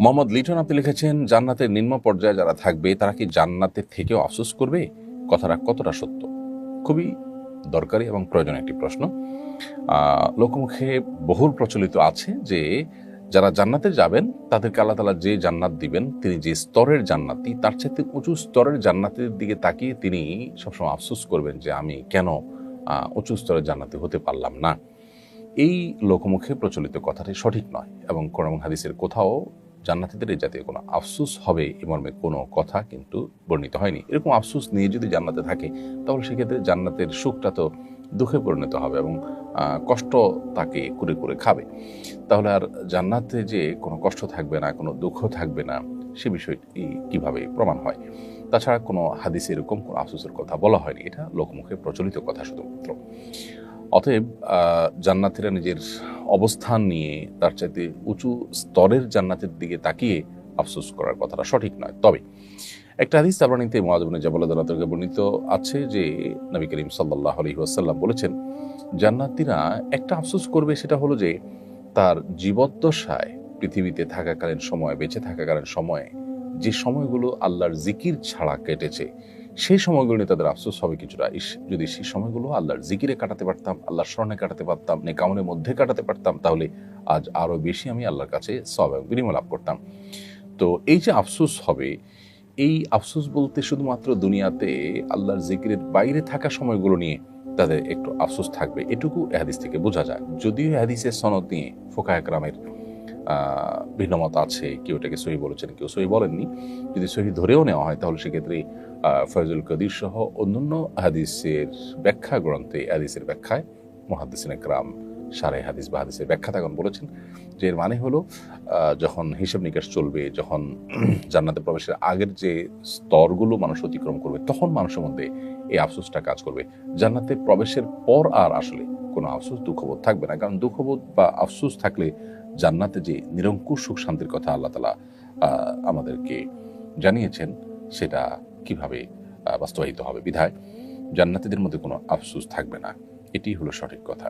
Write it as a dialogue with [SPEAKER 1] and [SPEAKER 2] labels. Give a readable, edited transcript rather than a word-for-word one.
[SPEAKER 1] মোহাম্মদ লিটন আপনি লিখেছেন, জান্নাতের নিম্ন পর্যায়ে যারা থাকবে তারা কি জান্নাতের থেকেও আফসোস করবে? কথাটা কতটা সত্য? খুবই দরকারি এবং প্রয়োজনীয় একটি প্রশ্ন। লোকমুখে বহুল প্রচলিত আছে যে যারা জান্নাতে যাবেন তাদেরকে আল্লাহ তাআলা যে জান্নাত দিবেন, তিনি যে স্তরের জান্নাতি, তার চাইতে উঁচু স্তরের জান্নাতের দিকে তাকিয়ে তিনি সবসময় আফসোস করবেন যে আমি কেন উঁচু স্তরের জান্নাতি হতে পারলাম না। এই লোকমুখে প্রচলিত কথাটি সঠিক নয় এবং কোরআন এবং হাদিসের কোথাও জান্নাতীদের এই জাতীয় কোনো আফসোস হবে এ মর্মে কোনো কথা কিন্তু বর্ণিত হয়নি। এরকম আফসোস নিয়ে যদি জান্নাতে থাকে তাহলে সেক্ষেত্রে জান্নাতের সুখটা তো দুঃখে পরিণত হবে এবং কষ্ট তাকে কুরে কুরে খাবে। তাহলে আর জান্নাতে যে কোনো কষ্ট থাকবে না, কোনো দুঃখ থাকবে না, সে বিষয়টি কিভাবে প্রমাণ হয়? তাছাড়া কোনো হাদিসে এরকম কোনো আফসোসের কথা বলা হয়নি, এটা লোকমুখে প্রচলিত কথা শুধুমাত্র। অতএব জান্নাতীরা নিজের অবস্থান নিয়ে তার চাইতে উঁচু স্তরের জান্নাতের দিকে তাকিয়ে আফসোস করার কথাটা সঠিক নয়। তবে একটা হাদিস তাবরানীতে মুআয ইবনে জাবাল রাদিয়াল্লাহু আনহু থেকে বর্ণিত আছে যে নবী করিম সাল্লাল্লাহু আলাইহি ওয়াসাল্লাম বলেছেন, জান্নাতীরা একটা আফসোস করবে, সেটা হলো যে তার জীবদ্দশায় পৃথিবীতে থাকাকালীন সময়, বেঁচে থাকাকালীন সময়ে যে সময়গুলো আল্লাহর জিকির ছাড়া কেটেছে, সেই সময়গুলো নিয়ে তাদের আফসোস হবে কিছুটা। যদি সেই সময়গুলো আল্লাহর জিকিরে কাটাতে পারতাম, আল্লাহর স্মরণে কাটাতে পারতাম, নেক আমলের মধ্যে কাটাতে পারতাম, তাহলে আজ আরো বেশি আমি আল্লাহর কাছে সওয়াব এবং বিনিময় লাভ করতাম। তো এই যে আফসোস হবে, এই আফসোস বলতে শুধুমাত্র দুনিয়াতে আল্লাহর জিকিরের বাইরে থাকা সময়গুলো নিয়ে তাদের একটু আফসোস থাকবে, এটুকু হাদিস থেকে বোঝা যায়। যদিও হাদিসের সনদ নিয়ে ফুকাহা একরামের ভিন্নমত আছে, কেউ এটাকে সহি বলেছেন, কেউ সহি বলেননি। যদি সহি ধরেও নেওয়া হয় তাহলে সেক্ষেত্রে ফয়জুল কদির সহ অন্যান্য হাদিসের ব্যাখ্যা গ্রন্থে হাদিসের ব্যাখ্যায় মুহাদ্দিসিন একরাম সারে হাদিস বা হাদিসের ব্যাখ্যা তখন বলেছেন যে এর মানে হলো যখন হিসাব নিকাশ চলবে, যখন জান্নাতে প্রবেশের আগের যে স্তরগুলো মানুষ অতিক্রম করবে, তখন মানুষের মধ্যে এই আফসোসটা কাজ করবে। জান্নাতে প্রবেশের পর আর আসলে কোনো আফসোস দুঃখবোধ থাকবে না, কারণ দুঃখবোধ বা আফসোস থাকলে জান্নাতে যে নিরঙ্কুশ সুখ শান্তির কথা আল্লাহ তাআলা আমাদেরকে জানিয়েছেন সেটা কিভাবে বাস্তবায়িত হবে। বিধায় জান্নাতীদের মধ্যে কোনো আফসোস থাকবে না, এটি হলো সঠিক কথা।